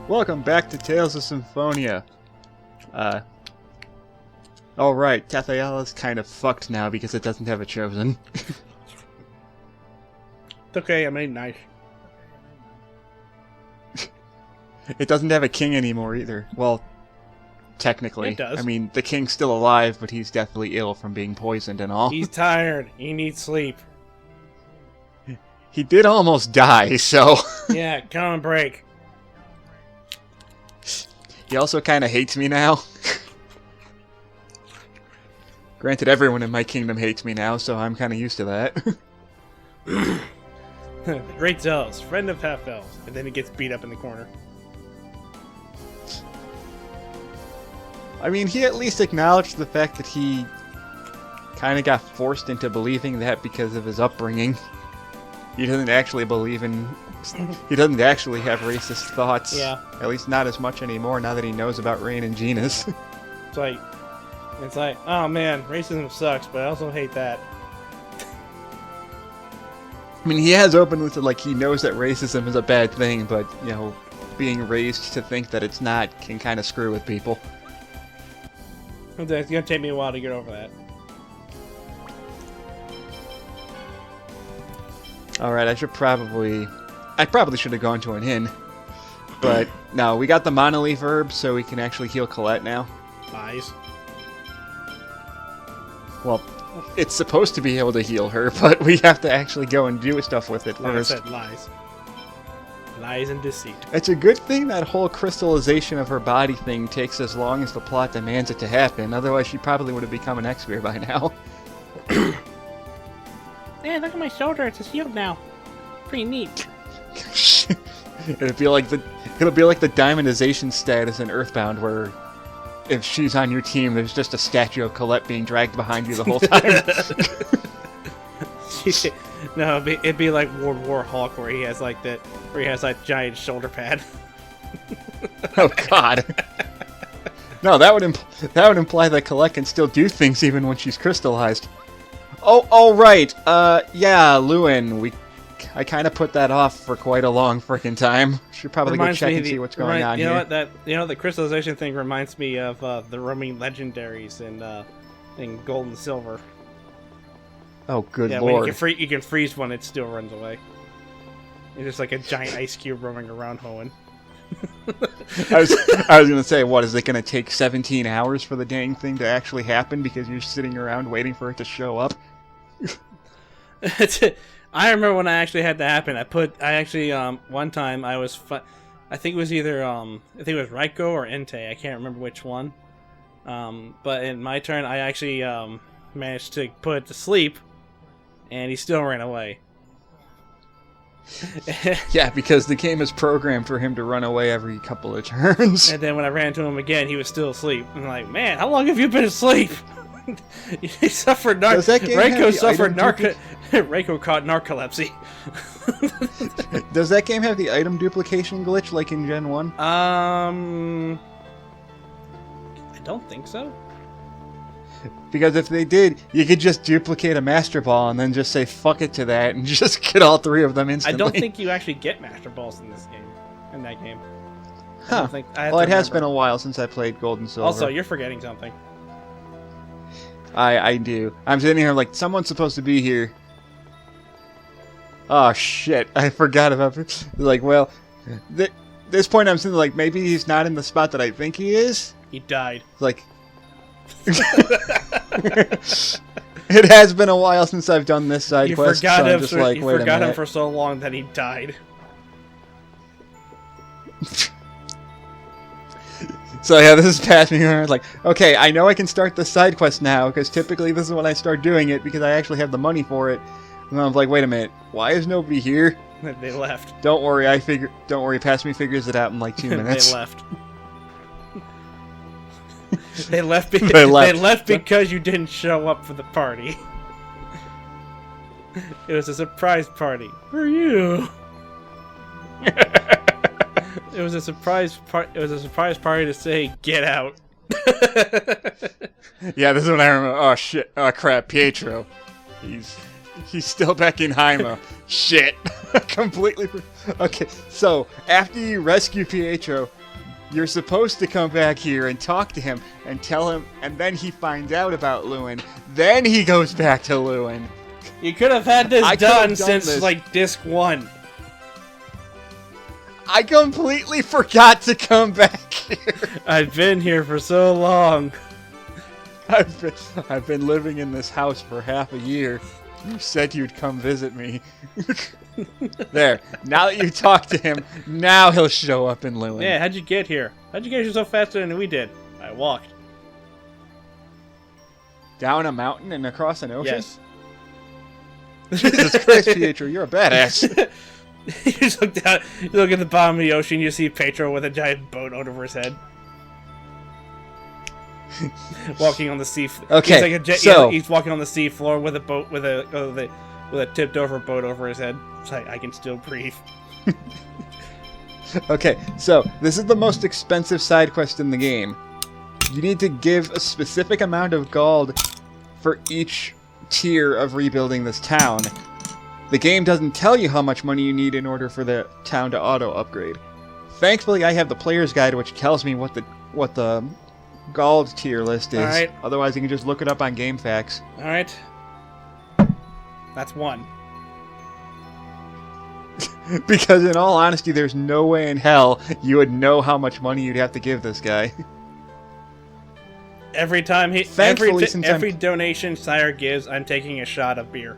Welcome back to Tales of Symphonia. Alright, Tathayala's kind of fucked now because it doesn't have a chosen. It's okay, I made nice. It doesn't have a king anymore either. Well, technically. It does. I mean, the king's still alive, but he's deathly ill from being poisoned and all. He's tired. He needs sleep. He did almost die, so... Yeah, come on break. He also kind of hates me now. Granted, everyone in my kingdom hates me now, so I'm kind of used to that. The Great Zealous, friend of half-elves. And then he gets beat up in the corner. I mean, he at least acknowledged the fact that he kind of got forced into believing that because of his upbringing. He doesn't actually believe in... He doesn't actually have racist thoughts. Yeah. At least not as much anymore now that he knows about Rain and Genus. It's like, oh man, racism sucks, but I also hate that. I mean, he has openly said, like, he knows that racism is a bad thing, but, you know, being raised to think that it's not can kind of screw with people. It's gonna take me a while to get over that. Alright, I probably should have gone to an inn. But, no, we got the Monolith herb, so we can actually heal Colette now. Lies. Well, it's supposed to be able to heal her, but we have to actually go and do stuff with it Like first. I said, lies. Lies and deceit. It's a good thing that whole crystallization of her body thing takes as long as the plot demands it to happen, otherwise she probably would have become an X-Spear by now. Hey, look at my shoulder, it's a shield now. Pretty neat. It'll be like the diamondization status in Earthbound, where if she's on your team, there's just a statue of Colette being dragged behind you the whole time. No, it'd be like World War Hulk, where he has like that giant shoulder pad. Oh God. No, that would imply that Colette can still do things even when she's crystallized. Oh, right. Yeah, Luin. I kind of put that off for quite a long frickin' time. Should probably go check and see what's going on here. The crystallization thing reminds me of the Roman legendaries in Gold and Silver. Oh, good yeah, lord! When you can freeze one, it still runs away. It's just like a giant ice cube roaming around Hoenn. I was gonna say, what is it gonna take 17 hours for the dang thing to actually happen because you're sitting around waiting for it to show up? I remember when I actually had that happen. One time I think it was either Raiko or Entei. I can't remember which one. But in my turn, I actually managed to put it to sleep, and he still ran away. Yeah, because the game is programmed for him to run away every couple of turns. And then when I ran into him again, he was still asleep. I'm like, man, how long have you been asleep? He suffered Reiko caught narcolepsy. Does that game have the item duplication glitch like in Gen 1? I don't think so. Because if they did, you could just duplicate a Master Ball and then just say fuck it to that and just get all three of them instantly. I don't think you actually get Master Balls in this game. In that game. Huh. Well, it has been a while since I played Gold and Silver. Also, you're forgetting something. I do. I'm sitting here like, someone's supposed to be here. Oh shit, I forgot about it. Like, well, this point I'm sitting like, maybe he's not in the spot that I think he is. He died. Like... It has been a while since I've done this side quest, so I'm just like, wait a minute. You forgot him for so long that he died. So yeah, this is past me. Like, okay, I know I can start the side quest now, because typically this is when I start doing it, because I actually have the money for it. And I'm like, wait a minute, why is nobody here? They left. Don't worry, Past Me figures it out in like 2 minutes. They left. They left because you didn't show up for the party. It was a surprise party for you. It was a surprise party to say get out. Yeah, this is what I remember. Oh shit! Oh crap! Pietro, he's still back in Haima. Shit! Completely. Okay, so after you rescue Pietro, You're supposed to come back here and talk to him and tell him, and then he finds out about Luin. Then he goes back to Luin. You could have had this done since, this. like, disc 1. I completely forgot to come back here. I've been here for so long. I've been living in this house for half a year. You said you'd come visit me. There. Now that you talked to him, now he'll show up in Luin. Yeah, how'd you get here? How'd you get here so faster than we did? I walked. Down a mountain and across an ocean? Yes. Jesus Christ, Pietro, you're a badass. You just look down, you look at the bottom of the ocean, you see Pedro with a giant boat over his head. Walking on the sea. Okay, he's like so he's walking on the sea floor with a boat with a tipped over boat over his head. It's like, I can still breathe. okay, so this is the most expensive side quest in the game. You need to give a specific amount of gold for each tier of rebuilding this town. The game doesn't tell you how much money you need in order for the town to auto upgrade. Thankfully, I have the player's guide, which tells me what the gold tier list is. Alright. Otherwise, you can just look it up on GameFAQs. Alright. That's 1. Because in all honesty, there's no way in hell you would know how much money you'd have to give this guy. Every time every donation Sire gives, I'm taking a shot of beer.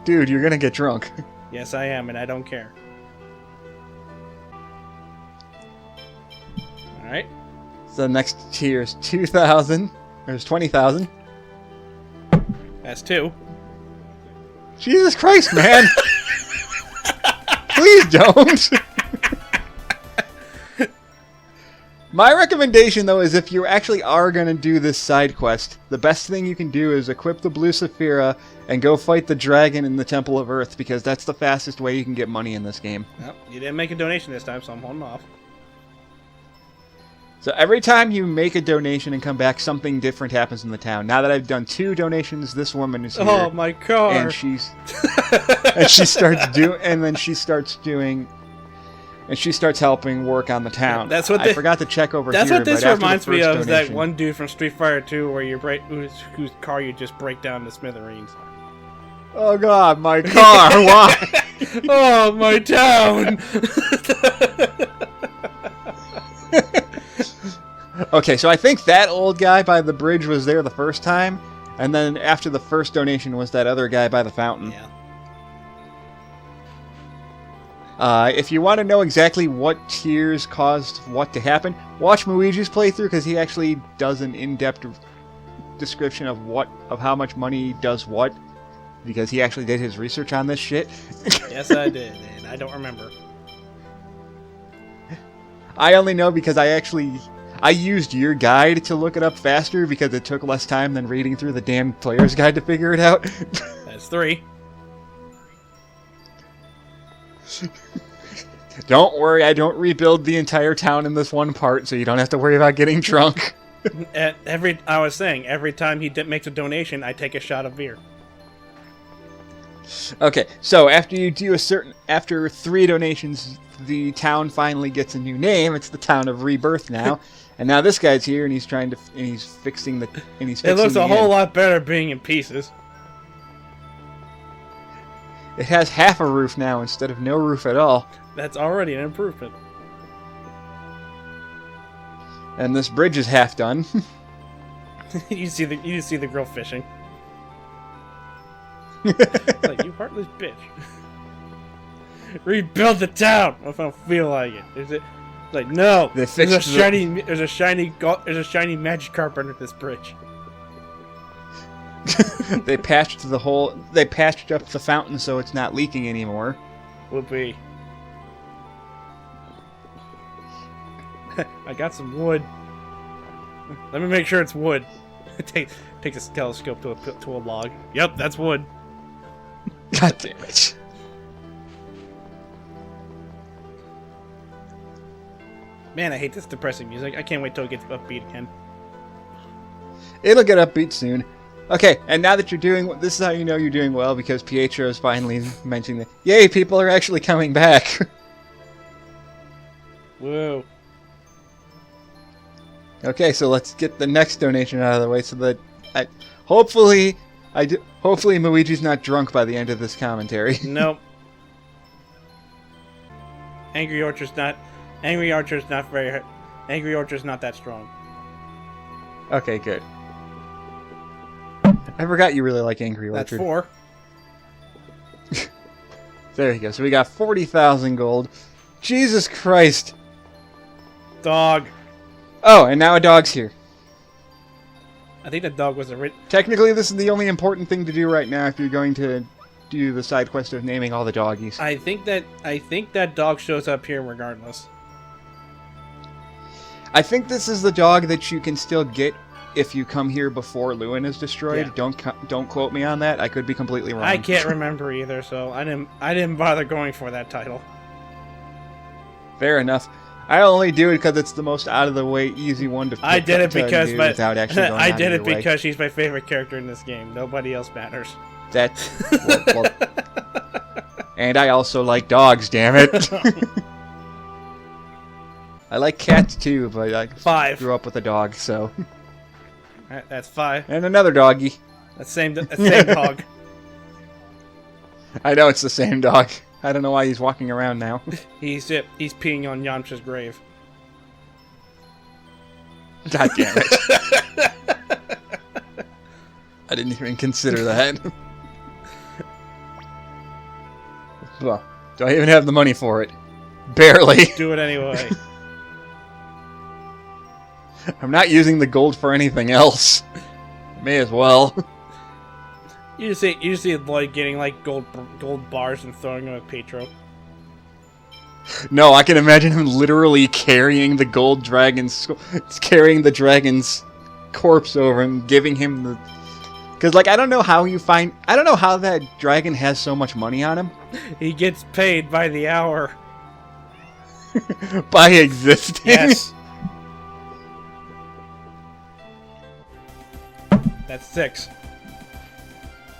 Dude, you're gonna get drunk. Yes, I am, and I don't care. Alright. So the next tier is 2,000. There's 20,000. That's 2. Jesus Christ, man! Please don't! My recommendation, though, is if you actually are going to do this side quest, the best thing you can do is equip the Blue Saphira and go fight the dragon in the Temple of Earth, because that's the fastest way you can get money in this game. Well, you didn't make a donation this time, so I'm holding off. So every time you make a donation and come back, something different happens in the town. Now that I've done 2 donations, this woman is here. Oh, my car! And she starts helping work on the town. That's what I forgot to check over here. That's what this reminds me of. Donation, That one dude from Street Fighter 2 where you whose car you just break down to smithereens. Oh God, my car! Why? Oh, my town! Okay, so I think that old guy by the bridge was there the first time, and then after the first donation was that other guy by the fountain. Yeah. If you want to know exactly what tiers caused what to happen, watch Muiji's playthrough, because he actually does an in-depth description of how much money does what, because he actually did his research on this shit. Yes, I did, and I don't remember. I only know because I used your guide to look it up faster, because it took less time than reading through the damn player's guide to figure it out. That's 3. Don't worry, I don't rebuild the entire town in this one part, so you don't have to worry about getting drunk. I was saying, every time he makes a donation, I take a shot of beer. Okay, so after 3 donations, the town finally gets a new name. It's the town of Rebirth now. And now this guy's here, and he's fixing the It looks a whole lot better being in pieces. It has half a roof now instead of no roof at all. That's already an improvement. And this bridge is half done. You see the girl fishing. It's like, you heartless bitch. Rebuild the town if I don't feel like it. Is it like, no? There's a shiny magic carpet under this bridge. They patched up the fountain so it's not leaking anymore. Whoopee. I got some wood. Let me make sure it's wood. Take this telescope to a log. Yep, that's wood. God damn it. Man, I hate this depressing music. I can't wait till it gets upbeat again. It'll get upbeat soon. Okay, and now that this is how you know you're doing well, because Pietro is finally mentioning that, yay, people are actually coming back. Woo. Okay, so let's get the next donation out of the way so that hopefully Luigi's not drunk by the end of this commentary. Nope. Angry Orchard's not that strong. Okay, good. I forgot you really like Angry Orchard. That's 4. There you go. So we got 40,000 gold. Jesus Christ. Dog. Oh, and now a dog's here. I think the dog was a Technically, this is the only important thing to do right now if you're going to do the side quest of naming all the doggies. I think that dog shows up here regardless. I think this is the dog that you can still get if you come here before Luin is destroyed. Yeah. Don't quote me on that. I could be completely wrong. I can't remember either, so I didn't bother going for that title. Fair enough. I only do it because it's the most out of the way, easy one to pick I did it because without actually going I out did of it your way. because she's my favorite character in this game. Nobody else matters. That's well, and I also like dogs. Damn it! I like cats too, but I 5. grew up with a dog, so. Alright, that's 5. And another doggy. That's same dog. I know it's the same dog. I don't know why he's walking around now. He's peeing on Yamcha's grave. God damn it. I didn't even consider that. Well, do I even have the money for it? Barely. Do it anyway. I'm not using the gold for anything else. May as well. You just see Lloyd getting like gold bars and throwing them at Petro. No, I can imagine him literally carrying the gold dragon's corpse over and giving him the. Because like I don't know how that dragon has so much money on him. He gets paid by the hour. By existing. Yes. That's 6.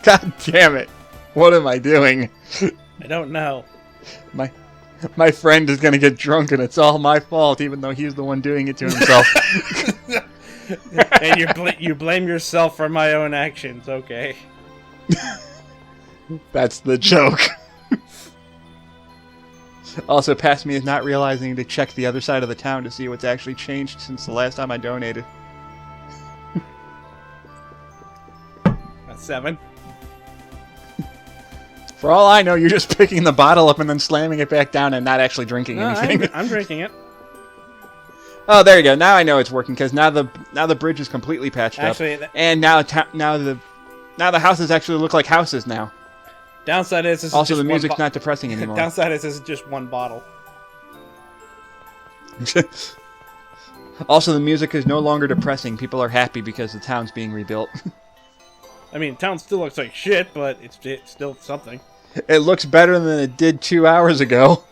God damn it! What am I doing? I don't know. My friend is gonna get drunk and it's all my fault, even though he's the one doing it to himself. And you blame yourself for my own actions, okay? That's the joke. Also, past me is not realizing to check the other side of the town to see what's actually changed since the last time I donated. That's 7. For all I know, you're just picking the bottle up and then slamming it back down and not actually drinking anything. I'm drinking it. Oh, there you go. Now I know it's working because now the bridge is completely patched Actually, up, and now the houses actually look like houses now. Downside is this Also, is just the music's not depressing anymore. Downside is this is just one bottle. Also, the music is no longer depressing. People are happy because the town's being rebuilt. I mean, town still looks like shit, but it's still something. It looks better than it did 2 hours ago.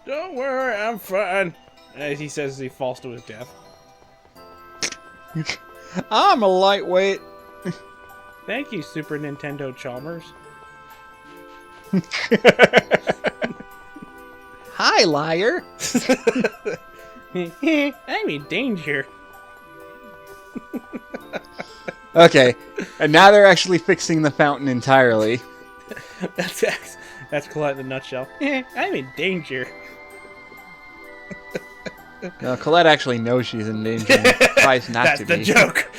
Don't worry, I'm fine. As he says as he falls to his death. I'm a lightweight. Thank you, Super Nintendo Chalmers. Hi, liar. I'm in danger. Okay, and now they're actually fixing the fountain entirely. That's Colette in a nutshell. I'm in danger. No, Colette actually knows she's in danger and tries not to be. That's the joke.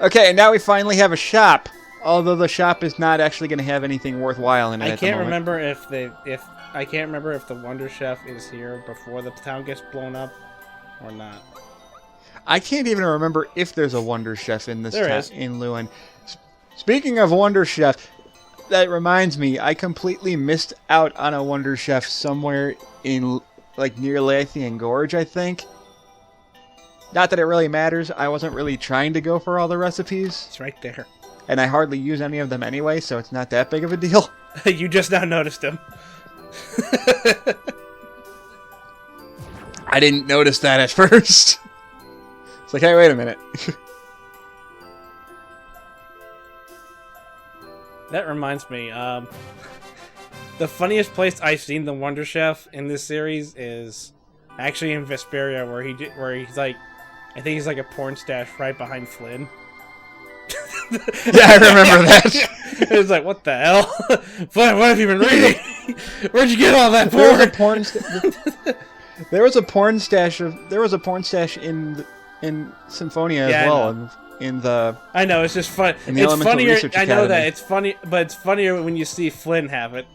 Okay, and now we finally have a shop. Although the shop is not actually going to have anything worthwhile in it. I at the can't moment. remember if the Wonder Chef is here before the town gets blown up or not. I can't even remember if there's a Wonder Chef in this There town is. in Luin. Speaking of Wonder Chef, that reminds me, I completely missed out on a Wonder Chef somewhere in like near Lathian Gorge, I think. Not that it really matters. I wasn't really trying to go for all the recipes, It's right there. and I hardly use any of them anyway, so it's not that big of a deal. You just now noticed him. I didn't notice that at first. It's like, hey, wait a minute. That reminds me. The funniest place I've seen the Wonder Chef in this series is actually in Vesperia, where he's like, I think he's like a porn stash right behind Flynn. Yeah, I remember that. It was like, what the hell, Flynn? What have you been reading? Where'd you get all that porn? There was a porn stash in Symphonia as well. I In the I know, it's just fun. in the It's Elemental funnier. Research I know that Academy. it's funny, but it's funnier when you see Flynn have it.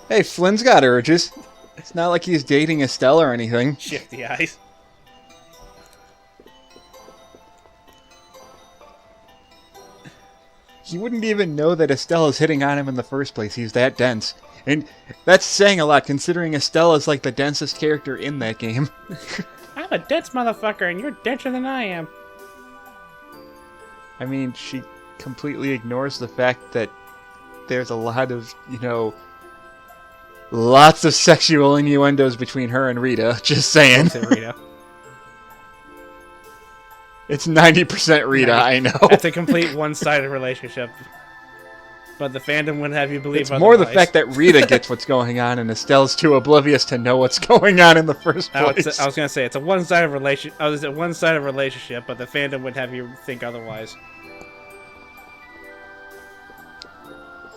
Hey, Flynn's got urges. It's not like he's dating Estelle or anything. Shifty eyes. He wouldn't even know that Estelle is hitting on him in the first place. He's that dense. And that's saying a lot, considering Estelle is like the densest character in that game. I'm a dense motherfucker, and you're denser than I am. I mean, she completely ignores the fact that there's a lot of, lots of sexual innuendos between her and Rita. Just saying. Don't say Rita. It's 90% Rita, I know. It's a complete one-sided relationship. But the fandom wouldn't have you believe It's otherwise. more the fact that Rita gets what's going on and Estelle's too oblivious to know what's going on in the first place. I was gonna say it's a one-sided relationship. But the fandom would have you think otherwise.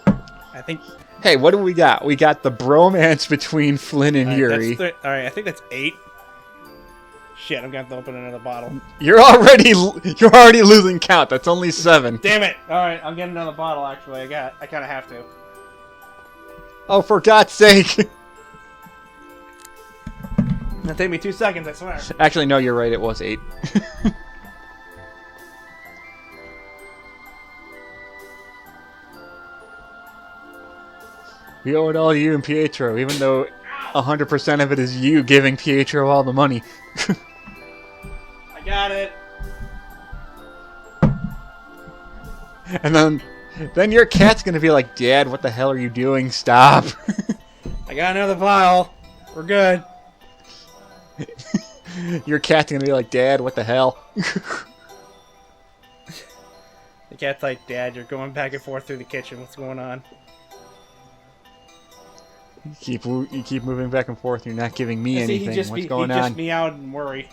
I think. Hey, what do we got? We got the bromance between Flynn and Yuri. All right, I think that's 8. Shit, I'm gonna have to open another bottle. You're already losing count. That's only 7. Damn it! All right, I'm getting another bottle. Actually, I kind of have to. Oh, for God's sake! It'll take me 2 seconds, I swear. Actually, no, you're right. It was 8. We owe it all to you and Pietro, even though 100% of it is you giving Pietro all the money. I got it. And then your cat's gonna be like, Dad, what the hell are you doing? Stop. I got another bottle. We're good. Your cat's gonna be like, Dad, what the hell? The cat's like, Dad, you're going back and forth through the kitchen. What's going on? You keep moving back and forth. You're not giving me anything. What's going on? He just meow and worry.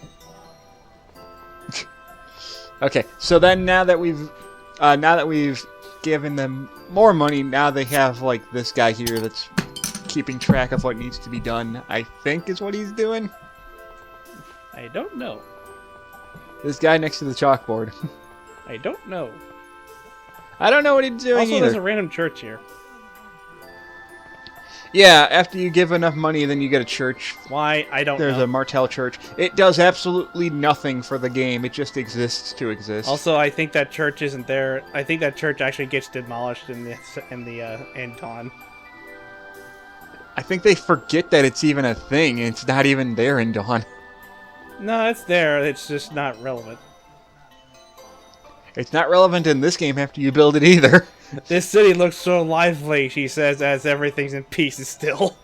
Okay, so then now that we've given them more money, now they have like this guy here that's keeping track of what needs to be done. I think is what he's doing. I don't know. This guy next to the chalkboard. I don't know. I don't know what he's doing Also, either. there's a random church here. Yeah, after you give enough money, then you get a church. Why? I don't know. There's a Martel church. It does absolutely nothing for the game. It just exists to exist. Also, I think that church isn't there. I think that church actually gets demolished in Dawn. I think they forget that it's even a thing, and it's not even there in Dawn. No, it's there. It's just not relevant. It's not relevant in this game after you build it either. This city looks so lively, she says, as everything's in pieces still.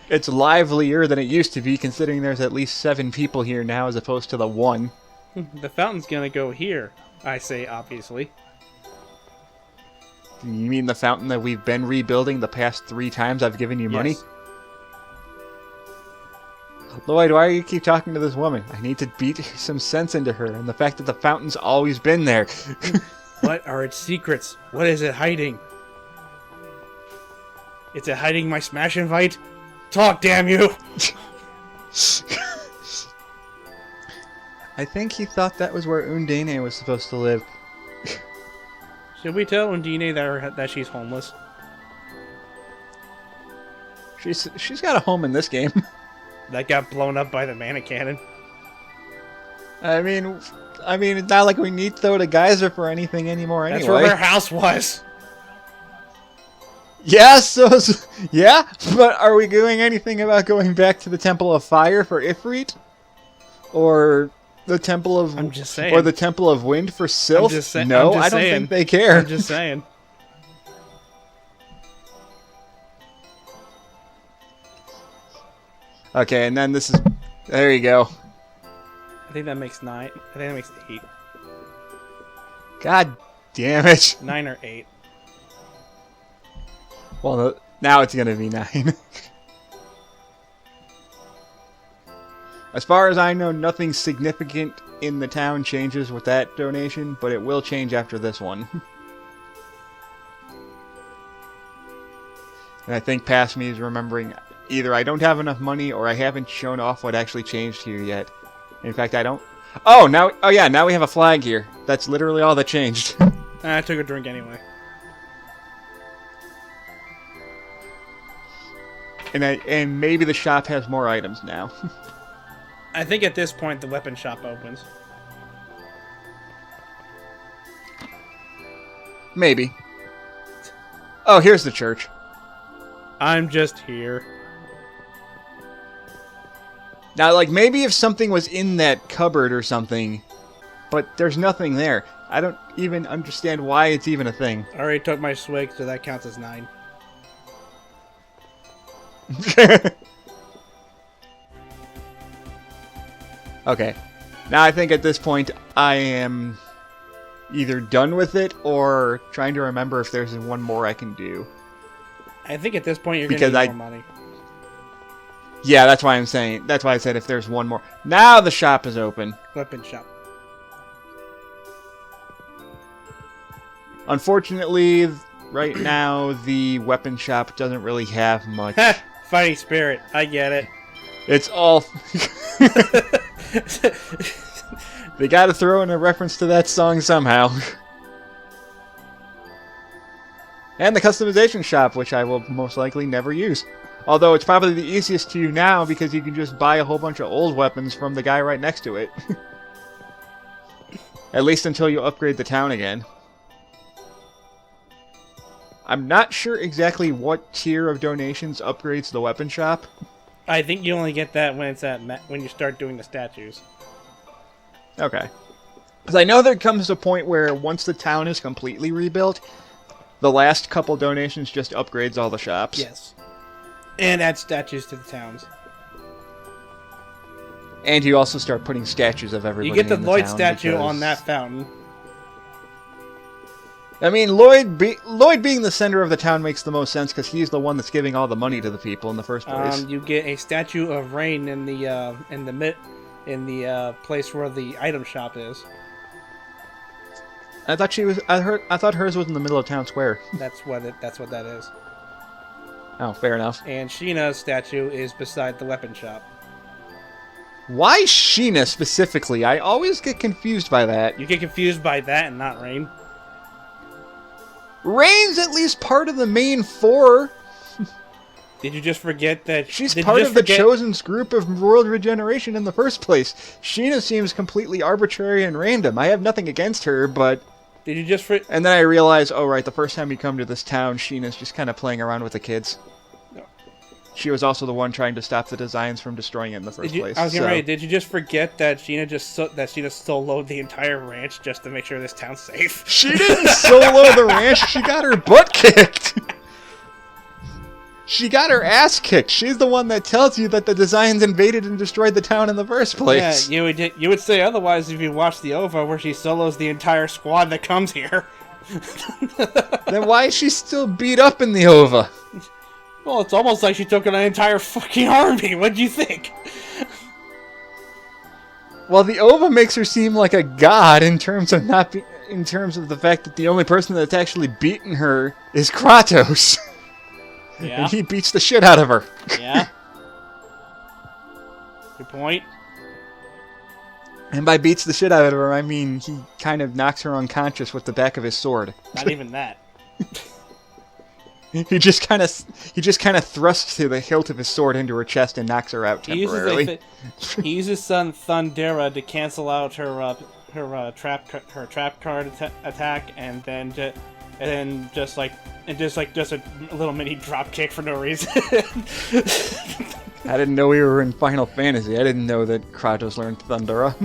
It's livelier than it used to be, considering there's at least 7 people here now as opposed to the 1. The fountain's gonna go here, I say, obviously. You mean the fountain that we've been rebuilding the past 3 times I've given you money? Yes. Lloyd, why do you keep talking to this woman? I need to beat some sense into her, and the fact that the fountain's always been there. What are its secrets? What is it hiding? Is it hiding my smash invite? Talk, damn you! I think he thought that was where Undine was supposed to live. Should we tell Undine that she's homeless? She's got a home in this game. That got blown up by the mana cannon. I mean, it's not like we need to throw the geyser for anything anymore anyway. That's where her house was. Yeah, yeah, but are we doing anything about going back to the Temple of Fire for Ifrit? Or the Temple of... I'm just saying. Or the Temple of Wind for Sylph? No, I don't think they care. I'm just saying. Okay, and then this is... There you go. I think that makes 9. I think that makes 8. God damn it. 9 or 8. Well, now it's gonna be 9. As far as I know, nothing significant in the town changes with that donation, but it will change after this one. And I think past me is remembering either I don't have enough money or I haven't shown off what actually changed here yet. In fact, I don't. Oh, now we have a flag here. That's literally all that changed. I took a drink anyway. And maybe the shop has more items now. I think at this point the weapon shop opens. Maybe. Oh, here's the church. I'm just here. Now, like, maybe if something was in that cupboard or something, but there's nothing there. I don't even understand why it's even a thing. I already took my swig, so that counts as 9. Okay. Now I think at this point I am either done with it or trying to remember if there's one more I can do. I think at this point you're going to need more money. Yeah, that's why I'm saying. That's why I said if there's one more. Now the shop is open. Weapon shop. Unfortunately, right now the weapon shop doesn't really have much. Fighting spirit. I get it. It's all... They gotta throw in a reference to that song somehow. And the customization shop, which I will most likely never use. Although it's probably the easiest to now because you can just buy a whole bunch of old weapons from the guy right next to it. At least until you upgrade the town again. I'm not sure exactly what tier of donations upgrades the weapon shop. I think you only get that when it's when you start doing the statues. Okay. Because I know there comes a point where once the town is completely rebuilt, the last couple donations just upgrades all the shops. Yes. And add statues to the towns. And you also start putting statues of everybody. You get the in Lloyd town statue because... on that fountain. I mean, Lloyd being the center of the town makes the most sense because he's the one that's giving all the money to the people in the first place. You get a statue of Rain in the place where the item shop is. I thought I thought hers was in the middle of town square. That's what that is. Oh, fair enough. And Sheena's statue is beside the weapon shop. Why Sheena specifically? I always get confused by that. You get confused by that and not Rain. Rain's at least part of the main four. Did you just forget that she's part of the Chosen's group of world regeneration in the first place? Sheena seems completely arbitrary and random. I have nothing against her, but... Did you just And then I realized, oh right, the first time you come to this town, Sheena's just kind of playing around with the kids. No. She was also the one trying to stop the designs from destroying it in the first place. I was getting ready. Did you just forget that Sheena soloed the entire ranch just to make sure this town's safe? She didn't solo the ranch. She got her butt kicked. She got her ass kicked. She's the one that tells you that the designs invaded and destroyed the town in the first place. Yeah, you would say otherwise if you watched the OVA where she solos the entire squad that comes here. Then why is she still beat up in the OVA? Well, it's almost like she took an entire fucking army. What'd you think? Well, the OVA makes her seem like a god in terms of in terms of the fact that the only person that's actually beaten her is Kratos. Yeah. And he beats the shit out of her. Yeah. Good point. And by beats the shit out of her, I mean he kind of knocks her unconscious with the back of his sword. Not even that. He just kind of thrusts the hilt of his sword into her chest and knocks her out temporarily. He uses Thundera to cancel out her trap card attack, and then just a little mini drop kick for no reason. I didn't know we were in Final Fantasy. I didn't know that Kratos learned Thundera.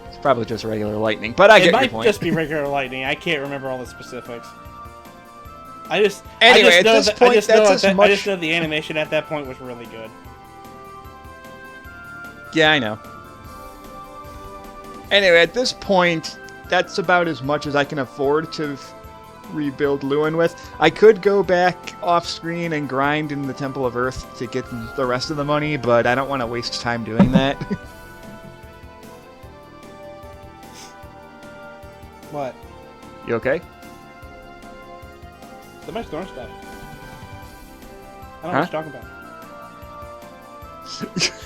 It's probably just regular lightning, but I get your point. It might just be regular lightning. I can't remember all the specifics. I just know the animation at that point was really good. Yeah, I know. Anyway, at this point, that's about as much as I can afford to rebuild Luin with. I could go back off screen and grind in the Temple of Earth to get the rest of the money, but I don't want to waste time doing that. What? You okay? Somebody's throwing stuff. I don't know what you're talking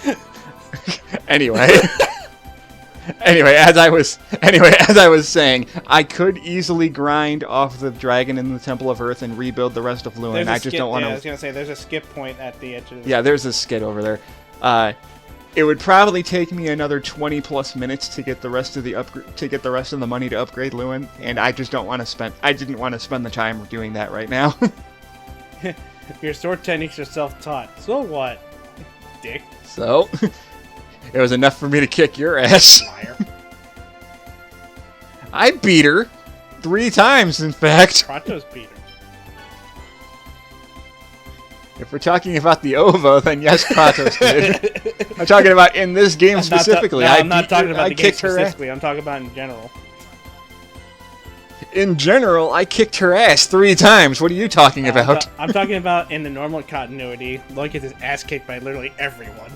about. Anyway. Anyway, as I was saying, I could easily grind off the dragon in the Temple of Earth and rebuild the rest of Luin. I just don't want to. I was gonna say there's a skip point at the edge of the. Yeah, there's a skid over there. It would probably take me another 20 plus minutes to get the rest of the money to upgrade Luin, and I just don't want to spend. I didn't want to spend the time doing that right now. Your sword techniques are self-taught. So what, dick? So. It was enough for me to kick your ass. Liar. I beat her 3 times, in fact. Kratos beat her. If we're talking about the OVA, then yes, Kratos did. I'm talking about in this game specifically. I'm not talking about the game specifically. I'm talking about in general. In general, I kicked her ass 3 times. What are you talking about? I'm talking about in the normal continuity. Lloyd gets his ass kicked by literally everyone.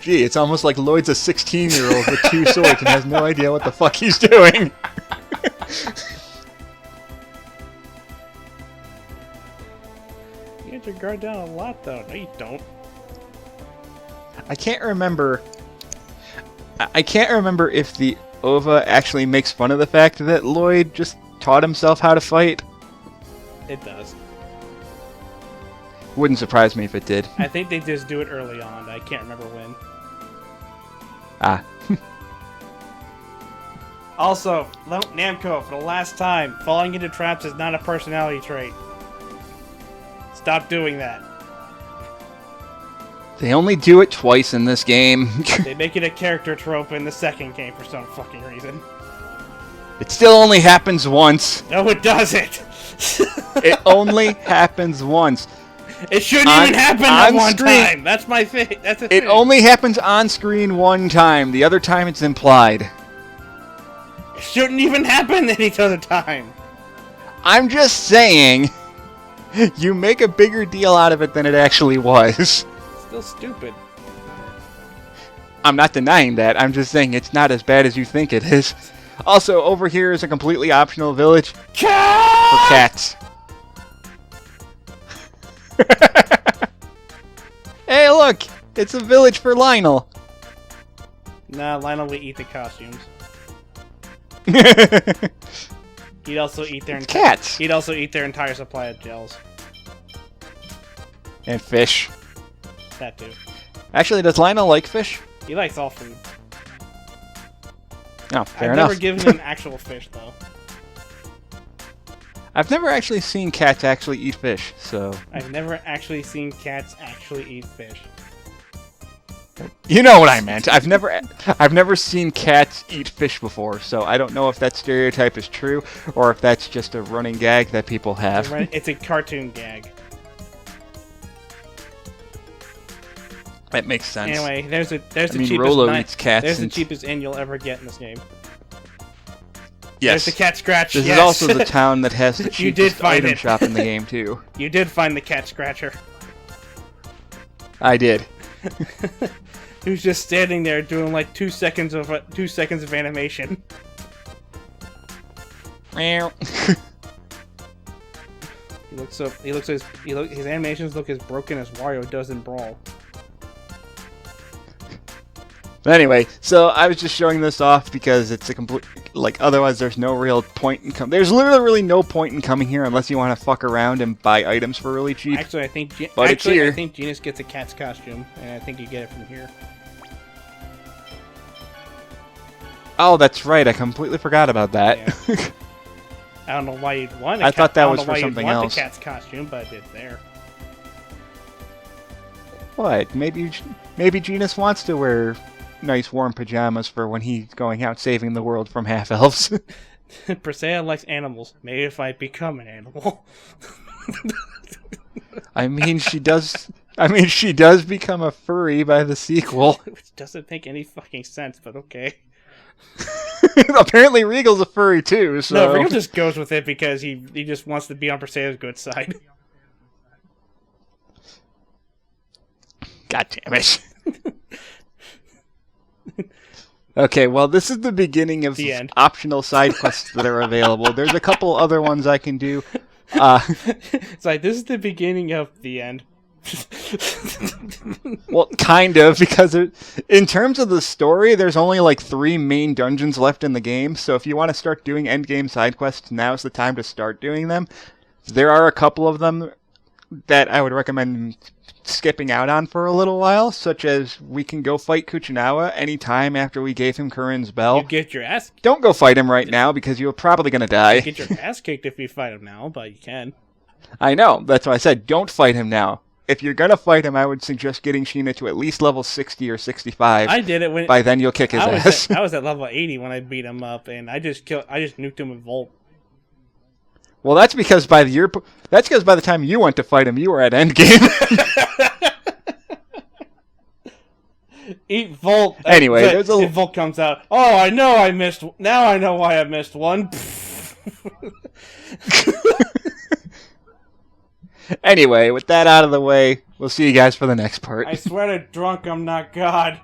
Gee, it's almost like Lloyd's a 16-year-old with 2 swords and has no idea what the fuck he's doing. You get your guard down a lot, though. No, you don't. I can't remember if the OVA actually makes fun of the fact that Lloyd just taught himself how to fight. It does. Wouldn't surprise me if it did. I think they just do it early on. I can't remember when. Ah. Also, Namco, for the last time, falling into traps is not a personality trait. Stop doing that. They only do it twice in this game. They make it a character trope in the second game for some fucking reason. It still only happens once. No, it doesn't. It only happens once. It shouldn't even happen that one screen. time. That's my thing. That's the thing. It only happens on screen one time. The other time it's implied. It shouldn't even happen any other time. I'm just saying, you make a bigger deal out of it than it actually was. Still stupid. I'm not denying that. I'm just saying it's not as bad as you think it is. Also, over here is a completely optional village for cats. Hey, look! It's a village for Lionel. Nah, Lionel would eat the costumes. He'd also eat their cats. He'd also eat their entire supply of gels and fish. That too. Actually, does Lionel like fish? He likes all food. Oh, fair I've enough. never given him actual fish though. I've never actually seen cats actually eat fish, so... I've never actually seen cats actually eat fish. You know what I meant. I've never seen cats eat fish before, so I don't know if that stereotype is true, or if that's just a running gag that people have. It's a cartoon gag. That makes sense. Anyway, there's the cheapest Rolo eats cats. There's the cheapest inn you'll ever get in this game. Yes. There's the cat scratch. This yes. is also the town that has the You did cheapest find item it. shop in the game, too. You did find the cat scratcher. I did. Who's just standing there doing like 2 seconds of animation. His animations look as broken as Wario does in Brawl. But anyway, so I was just showing this off because it's a complete... Like, otherwise there's no real point in There's literally really no point in coming here unless you want to fuck around and buy items for really cheap. Actually, I think I think Genus gets a cat's costume, and I think you get it from here. Oh, that's right. I completely forgot about that. Yeah. I don't know why you'd want I thought that was for something else. else. The cat's costume, but it's there. What? Maybe Genus wants to wear nice warm pajamas for when he's going out saving the world from half-elves. Persea likes animals. Maybe if I become an animal. I mean, she does become a furry by the sequel. Which doesn't make any fucking sense, but okay. Apparently Regal's a furry too, so... No, Regal just goes with it because he just wants to be on Persea's good side. God damn it. Okay, well, this is the beginning of The end. optional side quests that are available. There's a couple other ones I can do. It's like, this is the beginning of the end. Well, kind of, because in terms of the story, there's only like 3 main dungeons left in the game, so if you want to start doing endgame side quests, now's the time to start doing them. There are a couple of them that I would recommend skipping out on for a little while, such as we can go fight Kuchinawa anytime after we gave him Kurin's bell. You get your ass... Don't go fight him right now, because you're probably going to die. You get your ass kicked if you fight him now, but you can. I know, that's why I said don't fight him now. If you're going to fight him, I would suggest getting Sheena to at least level 60 or 65. I did it when... By then you'll kick his ass. I was at level 80 when I beat him up, and I just nuked him with Volt. Well, that's because by the time you went to fight him, you were at endgame. Eat Volt. Anyway, if Volt comes out. Oh, I know I missed... Now I know why I missed one. Anyway, with that out of the way, we'll see you guys for the next part. I swear to drunk I'm not God.